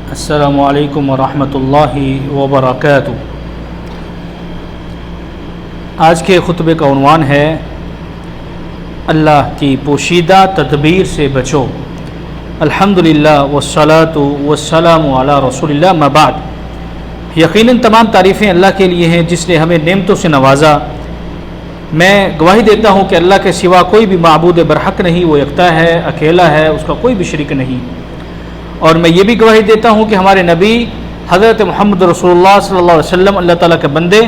السلام علیکم ورحمۃ اللہ وبرکاتہ۔ آج کے خطبے کا عنوان ہے اللہ کی پوشیدہ تدبیر سے بچو۔ الحمدللہ والصلاۃ والسلام علی رسول اللہ، اما بعد۔ یقیناً تمام تعریفیں اللہ کے لیے ہیں جس نے ہمیں نعمتوں سے نوازا۔ میں گواہی دیتا ہوں کہ اللہ کے سوا کوئی بھی معبود برحق نہیں، وہ یکتا ہے، اکیلا ہے، اس کا کوئی بھی شریک نہیں۔ اور میں یہ بھی گواہی دیتا ہوں کہ ہمارے نبی حضرت محمد رسول اللہ صلی اللہ علیہ وسلم اللہ تعالیٰ کے بندے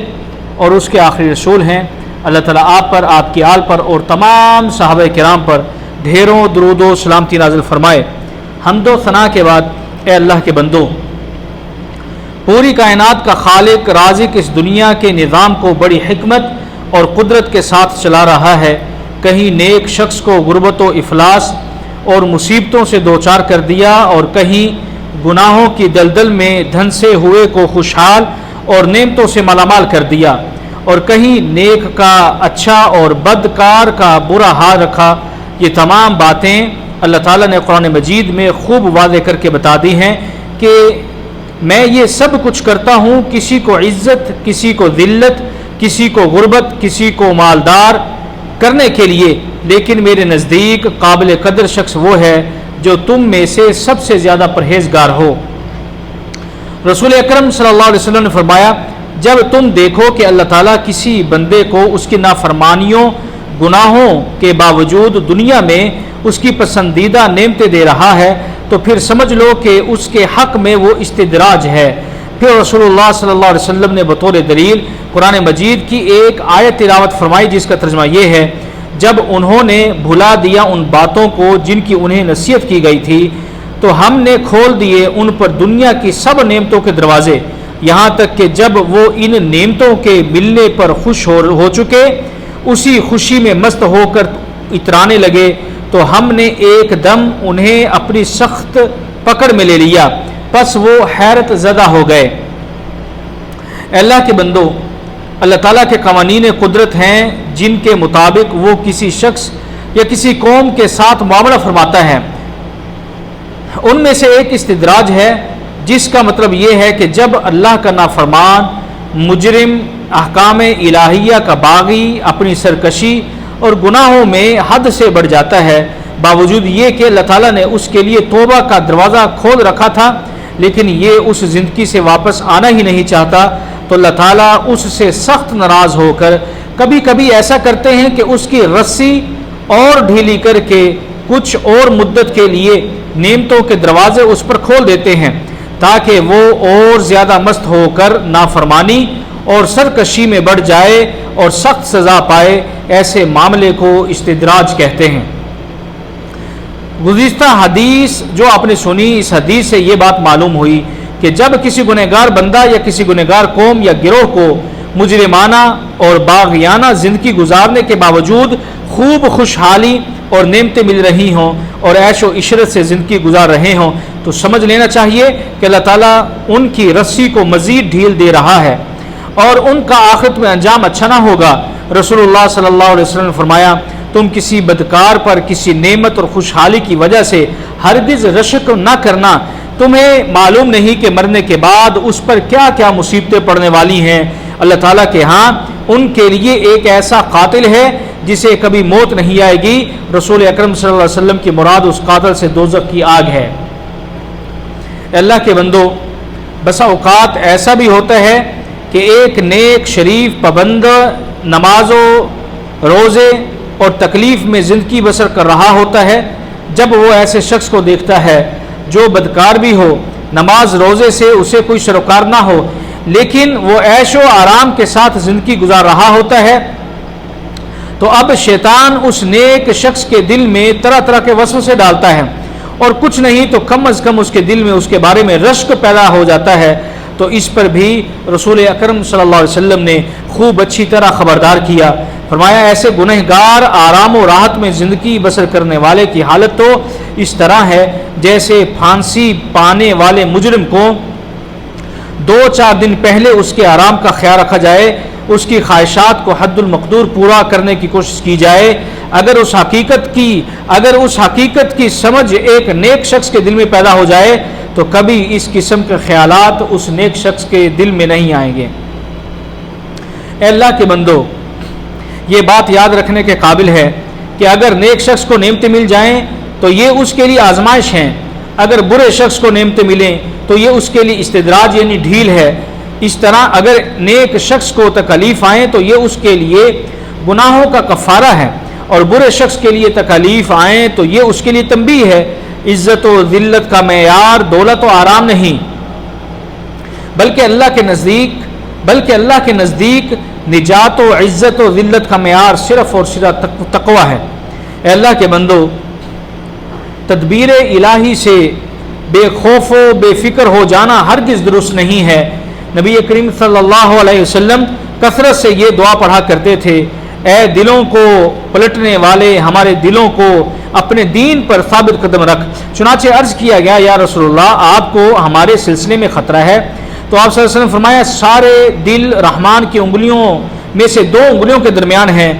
اور اس کے آخری رسول ہیں۔ اللہ تعالیٰ آپ پر، آپ کی آل پر اور تمام صحابہ کرام پر ڈھیروں درود و سلامتی نازل فرمائے۔ حمد و ثنا کے بعد، اے اللہ کے بندو، پوری کائنات کا خالق رازق اس دنیا کے نظام کو بڑی حکمت اور قدرت کے ساتھ چلا رہا ہے۔ کہیں نیک شخص کو غربت و افلاس اور مصیبتوں سے دوچار کر دیا، اور کہیں گناہوں کی دلدل میں دھنسے ہوئے کو خوشحال اور نعمتوں سے مالا مال کر دیا، اور کہیں نیک کا اچھا اور بدکار کا برا حال رکھا۔ یہ تمام باتیں اللہ تعالیٰ نے قرآن مجید میں خوب واضح کر کے بتا دی ہیں کہ میں یہ سب کچھ کرتا ہوں، کسی کو عزت، کسی کو ذلت، کسی کو غربت، کسی کو مالدار کرنے کے لیے، لیکن میرے نزدیک قابل قدر شخص وہ ہے جو تم میں سے سب سے زیادہ پرہیزگار ہو۔ رسول اکرم صلی اللہ علیہ وسلم نے فرمایا، جب تم دیکھو کہ اللہ تعالیٰ کسی بندے کو اس کی نافرمانیوں، گناہوں کے باوجود دنیا میں اس کی پسندیدہ نعمتیں دے رہا ہے، تو پھر سمجھ لو کہ اس کے حق میں وہ استدراج ہے۔ پھر رسول اللہ صلی اللہ علیہ وسلم نے بطور دلیل قرآن مجید کی ایک آیت تلاوت فرمائی جس کا ترجمہ یہ ہے، جب انہوں نے بھلا دیا ان باتوں کو جن کی انہیں نصیحت کی گئی تھی، تو ہم نے کھول دیے ان پر دنیا کی سب نعمتوں کے دروازے، یہاں تک کہ جب وہ ان نعمتوں کے ملنے پر خوش ہو چکے، اسی خوشی میں مست ہو کر اترانے لگے، تو ہم نے ایک دم انہیں اپنی سخت پکڑ میں لے لیا، پس وہ حیرت زدہ ہو گئے۔ اللہ کے بندو، اللہ تعالیٰ کے قوانین قدرت ہیں جن کے مطابق وہ کسی شخص یا کسی قوم کے ساتھ معاملہ فرماتا ہے۔ ان میں سے ایک استدراج ہے، جس کا مطلب یہ ہے کہ جب اللہ کا نافرمان، مجرم، احکام الہیہ کا باغی اپنی سرکشی اور گناہوں میں حد سے بڑھ جاتا ہے، باوجود یہ کہ اللہ تعالیٰ نے اس کے لیے توبہ کا دروازہ کھول رکھا تھا، لیکن یہ اس زندگی سے واپس آنا ہی نہیں چاہتا، تو اللہ تعالیٰ اس سے سخت ناراض ہو کر کبھی کبھی ایسا کرتے ہیں کہ اس کی رسی اور ڈھیلی کر کے کچھ اور مدت کے لیے نعمتوں کے دروازے اس پر کھول دیتے ہیں، تاکہ وہ اور زیادہ مست ہو کر نافرمانی اور سرکشی میں بڑھ جائے اور سخت سزا پائے۔ ایسے معاملے کو استدراج کہتے ہیں۔ گزشتہ حدیث جو آپ نے سنی، اس حدیث سے یہ بات معلوم ہوئی کہ جب کسی گنہگار بندہ یا کسی گنہگار قوم یا گروہ کو مجرمانہ اور باغیانہ زندگی گزارنے کے باوجود خوب خوشحالی اور نعمتیں مل رہی ہوں اور عیش و عشرت سے زندگی گزار رہے ہوں، تو سمجھ لینا چاہیے کہ اللہ تعالیٰ ان کی رسی کو مزید ڈھیل دے رہا ہے اور ان کا آخرت میں انجام اچھا نہ ہوگا۔ رسول اللہ صلی اللہ علیہ وسلم نے فرمایا، تم کسی بدکار پر کسی نعمت اور خوشحالی کی وجہ سے ہرگز رشک نہ کرنا، تمہیں معلوم نہیں کہ مرنے کے بعد اس پر کیا کیا مصیبتیں پڑنے والی ہیں۔ اللہ تعالیٰ کے ہاں ان کے لیے ایک ایسا قاتل ہے جسے کبھی موت نہیں آئے گی۔ رسول اکرم صلی اللہ علیہ وسلم کی مراد اس قاتل سے دوزخ کی آگ ہے۔ اللہ کے بندو، بسا اوقات ایسا بھی ہوتا ہے کہ ایک نیک شریف پابند نماز و روزے اور تکلیف میں زندگی بسر کر رہا ہوتا ہے، جب وہ ایسے شخص کو دیکھتا ہے جو بدکار بھی ہو، نماز روزے سے اسے کوئی سروکار نہ ہو، لیکن وہ عیش و آرام کے ساتھ زندگی گزار رہا ہوتا ہے، تو اب شیطان اس نیک شخص کے دل میں طرح طرح کے وسوسے ڈالتا ہے، اور کچھ نہیں تو کم از کم اس کے دل میں اس کے بارے میں رشک پیدا ہو جاتا ہے۔ تو اس پر بھی رسول اکرم صلی اللہ علیہ وسلم نے خوب اچھی طرح خبردار کیا۔ فرمایا، ایسے گنہگار آرام و راحت میں زندگی بسر کرنے والے کی حالت تو اس طرح ہے جیسے پھانسی پانے والے مجرم کو 2-4 دن پہلے اس کے آرام کا خیال رکھا جائے، اس کی خواہشات کو حد المقدور پورا کرنے کی کوشش کی جائے۔ اگر اس حقیقت کی سمجھ ایک نیک شخص کے دل میں پیدا ہو جائے تو کبھی اس قسم کے خیالات اس نیک شخص کے دل میں نہیں آئیں گے۔ اے اللہ کے بندو، یہ بات یاد رکھنے کے قابل ہے کہ اگر نیک شخص کو نعمتیں مل جائیں تو یہ اس کے لیے آزمائش ہیں، اگر برے شخص کو نعمتیں ملیں تو یہ اس کے لیے استدراج یعنی ڈھیل ہے۔ اس طرح اگر نیک شخص کو تکلیف آئیں تو یہ اس کے لیے گناہوں کا کفارہ ہے، اور برے شخص کے لیے تکلیف آئیں تو یہ اس کے لیے تنبیہ ہے۔ عزت و ذلت کا معیار دولت و آرام نہیں، بلکہ اللہ کے نزدیک نجات و عزت و ذلت کا معیار صرف اور صرف تقوی ہے۔ اے اللہ کے بندو، تدبیر الہی سے بے خوف و بے فکر ہو جانا ہرگز درست نہیں ہے۔ نبی کریم صلی اللہ علیہ وسلم کثرت سے یہ دعا پڑھا کرتے تھے، اے دلوں کو پلٹنے والے، ہمارے دلوں کو اپنے دین پر ثابت قدم رکھ۔ چنانچہ عرض کیا گیا، یا رسول اللہ، آپ کو ہمارے سلسلے میں خطرہ ہے؟ تو آپ صلی اللہ علیہ وسلم فرمایا، سارے دل رحمان کی انگلیوں میں سے 2 انگلیوں کے درمیان ہیں،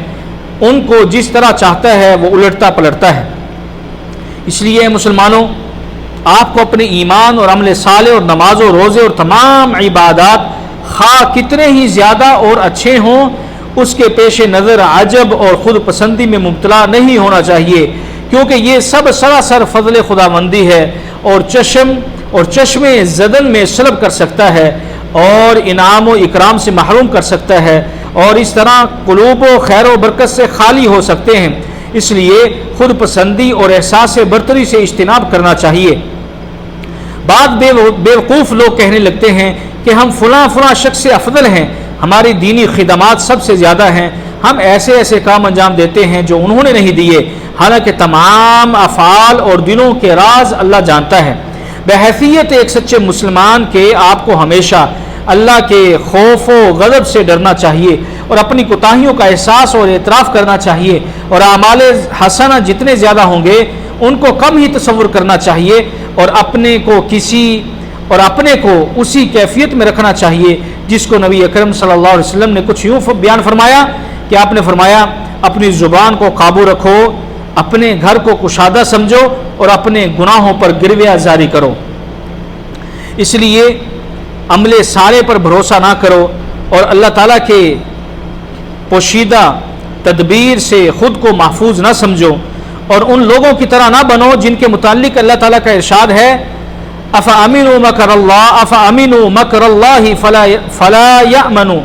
ان کو جس طرح چاہتا ہے وہ الٹتا پلٹتا ہے۔ اس لیے مسلمانوں، آپ کو اپنے ایمان اور عمل صالح اور نماز و روزے اور تمام عبادات خواہ کتنے ہی زیادہ اور اچھے ہوں، اس کے پیش نظر عجب اور خود پسندی میں مبتلا نہیں ہونا چاہیے، کیونکہ یہ سب سراسر فضل خداوندی ہے اور چشم زدن میں سلب کر سکتا ہے اور انعام و اکرام سے محروم کر سکتا ہے، اور اس طرح قلوب و خیر و برکت سے خالی ہو سکتے ہیں۔ اس لیے خود پسندی اور احساس برتری سے اجتناب کرنا چاہیے۔ بعض بیوقوف لوگ کہنے لگتے ہیں کہ ہم فلاں شخص سے افضل ہیں، ہماری دینی خدمات سب سے زیادہ ہیں، ہم ایسے کام انجام دیتے ہیں جو انہوں نے نہیں دیے، حالانکہ تمام افعال اور دلوں کے راز اللہ جانتا ہے۔ بحیثیت ایک سچے مسلمان کے آپ کو ہمیشہ اللہ کے خوف و غضب سے ڈرنا چاہیے، اور اپنی کوتاہیوں کا احساس اور اعتراف کرنا چاہیے، اور اعمال حسنہ جتنے زیادہ ہوں گے ان کو کم ہی تصور کرنا چاہیے، اور اپنے کو اسی کیفیت میں رکھنا چاہیے جس کو نبی اکرم صلی اللہ علیہ وسلم نے کچھ یوں بیان فرمایا کہ آپ نے فرمایا، اپنی زبان کو قابو رکھو، اپنے گھر کو کشادہ سمجھو، اور اپنے گناہوں پر گرویہ جاری کرو۔ اس لیے عمل صالح پر بھروسہ نہ کرو، اور اللہ تعالیٰ کے پوشیدہ تدبیر سے خود کو محفوظ نہ سمجھو، اور ان لوگوں کی طرح نہ بنو جن کے متعلق اللہ تعالیٰ کا ارشاد ہے، افامنوا مکر اللہ فلا یأمنوا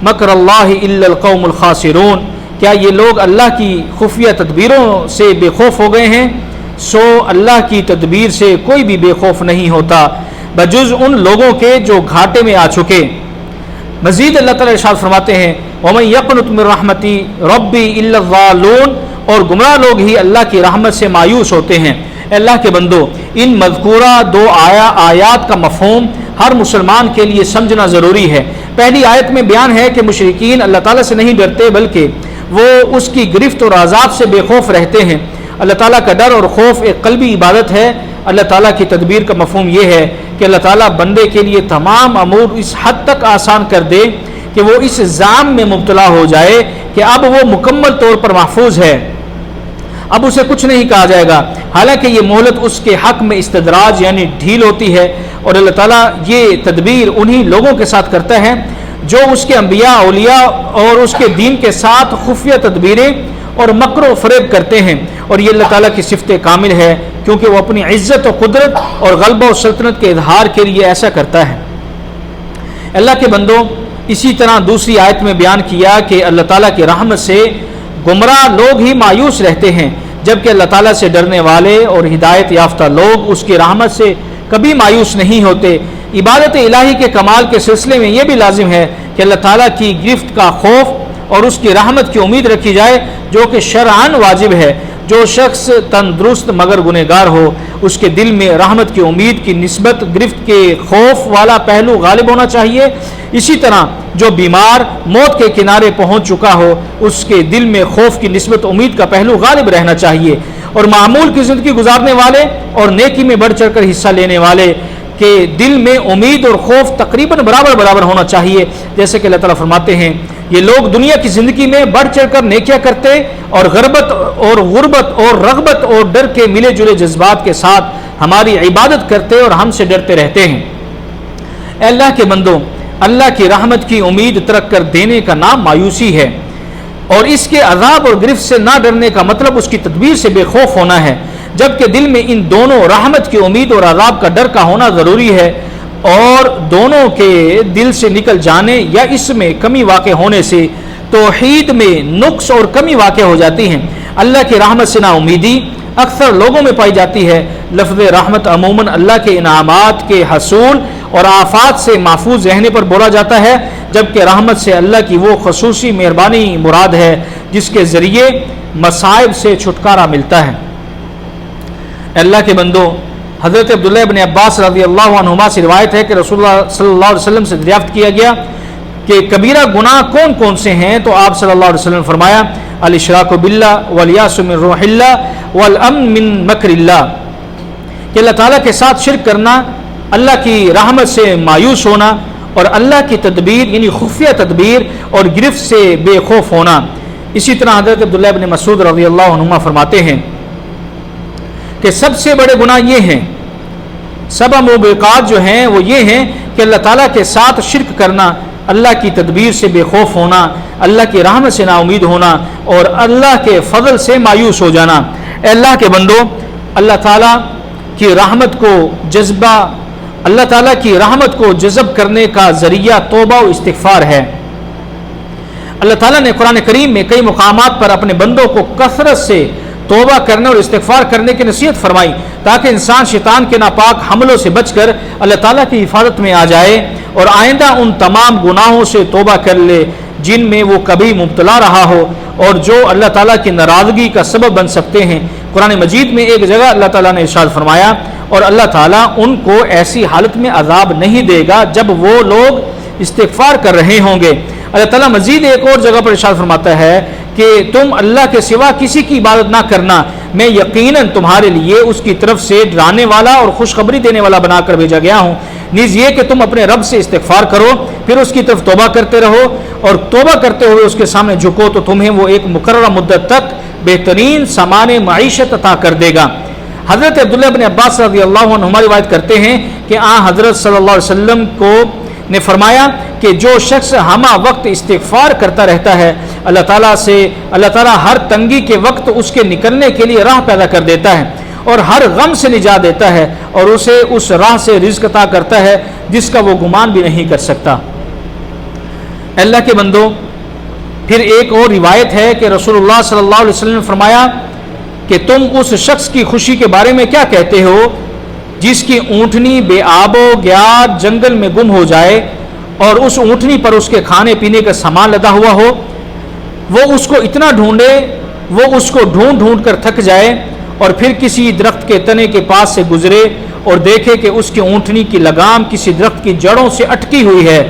مکر اللہ الا القوم الخاسرون، کیا یہ لوگ اللہ کی خفیہ تدبیروں سے بے خوف ہو گئے ہیں؟ سو اللہ کی تدبیر سے کوئی بھی بے خوف نہیں ہوتا بجز ان لوگوں کے جو گھاٹے میں آ چکے۔ مزید اللہ تعالیٰ ارشاد فرماتے ہیں، وَمَن يَقْنُطْ مِن رَحْمَتِ رَبِّهِ إِلَّا الضَّالُّونَ، اور گمراہ لوگ ہی اللہ کی رحمت سے مایوس ہوتے ہیں۔ اے اللہ کے بندو، ان مذکورہ 2 آیات کا مفہوم ہر مسلمان کے لیے سمجھنا ضروری ہے۔ پہلی آیت میں بیان ہے کہ مشرکین اللہ تعالیٰ سے نہیں ڈرتے بلکہ وہ اس کی گرفت اور عذاب سے بے خوف رہتے ہیں۔ اللہ تعالیٰ کا ڈر اور خوف ایک قلبی عبادت ہے۔ اللہ تعالیٰ کی تدبیر کا مفہوم یہ ہے کہ اللہ تعالیٰ بندے کے لیے تمام امور اس حد تک آسان کر دے کہ وہ اس زام میں مبتلا ہو جائے کہ اب وہ مکمل طور پر محفوظ ہے، اب اسے کچھ نہیں کہا جائے گا، حالانکہ یہ مہلت اس کے حق میں استدراج یعنی ڈھیل ہوتی ہے۔ اور اللہ تعالیٰ یہ تدبیر انہی لوگوں کے ساتھ کرتا ہے جو اس کے انبیاء، اولیاء اور اس کے دین کے ساتھ خفیہ تدبیریں اور مکر و فریب کرتے ہیں، اور یہ اللہ تعالیٰ کی صفت کامل ہے کیونکہ وہ اپنی عزت و قدرت اور غلبہ و سلطنت کے اظہار کے لیے ایسا کرتا ہے۔ اللہ کے بندوں، اسی طرح دوسری آیت میں بیان کیا کہ اللہ تعالیٰ کی رحمت سے گمراہ لوگ ہی مایوس رہتے ہیں، جبکہ اللہ تعالیٰ سے ڈرنے والے اور ہدایت یافتہ لوگ اس کی رحمت سے کبھی مایوس نہیں ہوتے۔ عبادت الہی کے کمال کے سلسلے میں یہ بھی لازم ہے کہ اللہ تعالیٰ کی گرفت کا خوف اور اس کی رحمت کی امید رکھی جائے، جو کہ شرعاً واجب ہے۔ جو شخص تندرست مگر گنہگار ہو، اس کے دل میں رحمت کی امید کی نسبت گرفت کے خوف والا پہلو غالب ہونا چاہیے۔ اسی طرح جو بیمار موت کے کنارے پہنچ چکا ہو، اس کے دل میں خوف کی نسبت امید کا پہلو غالب رہنا چاہیے۔ اور معمول کی زندگی گزارنے والے اور نیکی میں بڑھ چڑھ کر حصہ لینے والے کے دل میں امید اور خوف تقریباً برابر ہونا چاہیے، جیسے کہ اللہ تعالیٰ فرماتے ہیں، یہ لوگ دنیا کی زندگی میں بڑھ چڑھ کر نیکیاں کرتے اور غربت اور غربت اور رغبت اور ڈر کے ملے جلے جذبات کے ساتھ ہماری عبادت کرتے اور ہم سے ڈرتے رہتے ہیں۔ اے اللہ کے بندو، اللہ کی رحمت کی امید ترک کر دینے کا نام مایوسی ہے، اور اس کے عذاب اور گرفت سے نہ ڈرنے کا مطلب اس کی تدبیر سے بے خوف ہونا ہے، جبکہ دل میں ان دونوں رحمت کی امید اور عذاب کا ڈر کا ہونا ضروری ہے، اور دونوں کے دل سے نکل جانے یا اس میں کمی واقع ہونے سے توحید میں نقص اور کمی واقع ہو جاتی ہیں۔ اللہ کی رحمت سے نا امیدی اکثر لوگوں میں پائی جاتی ہے۔ لفظ رحمت عموماً اللہ کے انعامات کے حصول اور آفات سے محفوظ رہنے پر بولا جاتا ہے، جبکہ رحمت سے اللہ کی وہ خصوصی مہربانی مراد ہے جس کے ذریعے مصائب سے چھٹکارا ملتا ہے۔ اللہ کے بندو، حضرت عبداللہ ابن عباس رضی اللہ عنہما سے روایت ہے کہ رسول اللہ صلی اللہ علیہ وسلم سے دریافت کیا گیا کہ کبیرہ گناہ کون کون سے ہیں، تو آپ صلی اللہ علیہ وسلم نے فرمایا الاشراک باللہ والیاس من روح اللہ والامن من مکر اللہ، کہ اللہ تعالیٰ کے ساتھ شرک کرنا، اللہ کی رحمت سے مایوس ہونا، اور اللہ کی تدبیر یعنی خفیہ تدبیر اور گرفت سے بے خوف ہونا۔ اسی طرح حضرت عبداللہ ابن مسعود رضی اللہ عنہما فرماتے ہیں کہ سب سے بڑے گناہ یہ ہیں، سبع موبقات جو ہیں وہ یہ ہیں کہ اللہ تعالیٰ کے ساتھ شرک کرنا، اللہ کی تدبیر سے بے خوف ہونا، اللہ کی رحمت سے نا امید ہونا، اور اللہ کے فضل سے مایوس ہو جانا۔ اے اللہ کے بندو، اللہ تعالیٰ کی رحمت کو جذبہ، اللہ تعالیٰ کی رحمت کو جذب کرنے کا ذریعہ توبہ و استغفار ہے۔ اللہ تعالیٰ نے قرآن کریم میں کئی مقامات پر اپنے بندوں کو کثرت سے توبہ کرنے اور استغفار کرنے کی نصیحت فرمائی، تاکہ انسان شیطان کے ناپاک حملوں سے بچ کر اللہ تعالیٰ کی حفاظت میں آ جائے اور آئندہ ان تمام گناہوں سے توبہ کر لے جن میں وہ کبھی مبتلا رہا ہو اور جو اللہ تعالیٰ کی ناراضگی کا سبب بن سکتے ہیں۔ قرآن مجید میں ایک جگہ اللہ تعالیٰ نے ارشاد فرمایا، اور اللہ تعالیٰ ان کو ایسی حالت میں عذاب نہیں دے گا جب وہ لوگ استغفار کر رہے ہوں گے۔ اللہ تعالیٰ مزید ایک اور جگہ پر ارشاد فرماتا ہے کہ تم اللہ کے سوا کسی کی عبادت نہ کرنا، میں یقیناً تمہارے لیے اس کی طرف سے ڈرانے والا اور خوشخبری دینے والا بنا کر بھیجا گیا ہوں۔ نیز یہ کہ تم اپنے رب سے استغفار کرو، پھر اس کی طرف توبہ کرتے رہو، اور توبہ کرتے ہوئے اس کے سامنے جھکو تو تمہیں وہ ایک مقررہ مدت تک بہترین سامان معیشت عطا کر دے گا۔ حضرت عبداللہ ابن عباس رضی اللہ عنہما روایت کرتے ہیں کہ حضرت صلی اللہ علیہ وسلم نے فرمایا کہ جو شخص ہمہ وقت استغفار کرتا رہتا ہے، اللہ تعالیٰ ہر تنگی کے وقت اس کے نکلنے کے لیے راہ پیدا کر دیتا ہے اور ہر غم سے نجات دیتا ہے، اور اسے اس راہ سے رزق عطا کرتا ہے جس کا وہ گمان بھی نہیں کر سکتا۔ اللہ کے بندو، پھر ایک اور روایت ہے کہ رسول اللہ صلی اللہ علیہ وسلم نے فرمایا کہ تم اس شخص کی خوشی کے بارے میں کیا کہتے ہو جس کی اونٹنی بے آب و گیاد جنگل میں گم ہو جائے اور اس اونٹنی پر اس کے کھانے پینے کا سامان لدا ہوا ہو، وہ اس کو اتنا ڈھونڈے، وہ اس کو ڈھونڈ ڈھونڈ کر تھک جائے اور پھر کسی درخت کے تنے کے پاس سے گزرے اور دیکھے کہ اس کی اونٹنی کی لگام کسی درخت کی جڑوں سے اٹکی ہوئی ہے،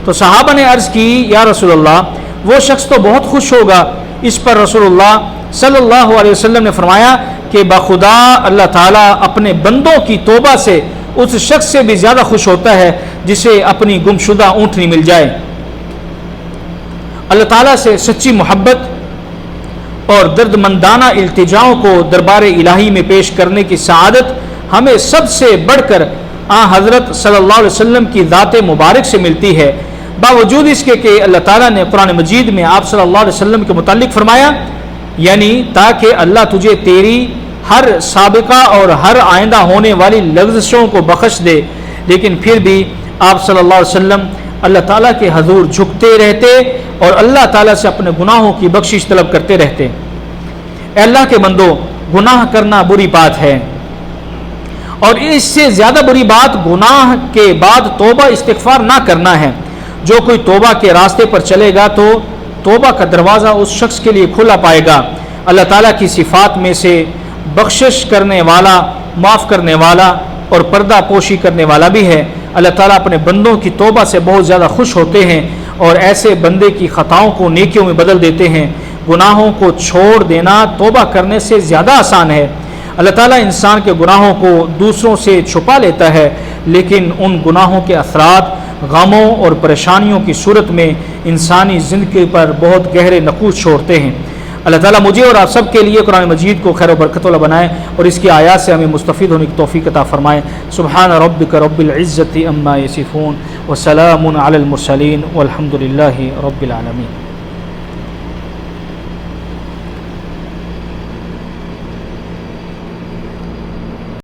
تو صحابہ نے عرض کی یا رسول اللہ، وہ شخص تو بہت خوش ہوگا۔ اس پر رسول اللہ صلی اللہ علیہ وسلم نے فرمایا کہ بخدا اللہ تعالیٰ اپنے بندوں کی توبہ سے اس شخص سے بھی زیادہ خوش ہوتا ہے جسے اپنی گمشدہ اونٹنی مل جائے۔ اللہ تعالیٰ سے سچی محبت اور درد مندانہ التجاؤں کو دربار الہی میں پیش کرنے کی سعادت ہمیں سب سے بڑھ کر حضرت صلی اللہ علیہ وسلم کی ذات مبارک سے ملتی ہے، باوجود اس کے کہ اللہ تعالیٰ نے قرآن مجید میں آپ صلی اللہ علیہ وسلم کے متعلق فرمایا، یعنی تاکہ اللہ تجھے تیری ہر سابقہ اور ہر آئندہ ہونے والی لغزشوں کو بخش دے، لیکن پھر بھی آپ صلی اللہ علیہ وسلم اللہ تعالیٰ کے حضور جھکتے رہتے اور اللہ تعالیٰ سے اپنے گناہوں کی بخشش طلب کرتے رہتے۔ اے اللہ کے بندو، گناہ کرنا بری بات ہے، اور اس سے زیادہ بری بات گناہ کے بعد توبہ استغفار نہ کرنا ہے۔ جو کوئی توبہ کے راستے پر چلے گا تو توبہ کا دروازہ اس شخص کے لیے کھلا پائے گا۔ اللہ تعالیٰ کی صفات میں سے بخشش کرنے والا، معاف کرنے والا اور پردہ پوشی کرنے والا بھی ہے۔ اللہ تعالیٰ اپنے بندوں کی توبہ سے بہت زیادہ خوش ہوتے ہیں اور ایسے بندے کی خطاؤں کو نیکیوں میں بدل دیتے ہیں۔ گناہوں کو چھوڑ دینا توبہ کرنے سے زیادہ آسان ہے۔ اللہ تعالیٰ انسان کے گناہوں کو دوسروں سے چھپا لیتا ہے، لیکن ان گناہوں کے اثرات غموں اور پریشانیوں کی صورت میں انسانی زندگی پر بہت گہرے نقوش چھوڑتے ہیں۔ اللہ تعالیٰ مجھے اور آپ سب کے لیے قرآن مجید کو خیر و برکت والا بنائے اور اس کی آیات سے ہمیں مستفید ہونے کی توفیق عطا فرمائے. سبحان ربک رب العزت عما یصفون وسلام علی المرسلین والحمد للہ رب العالمین.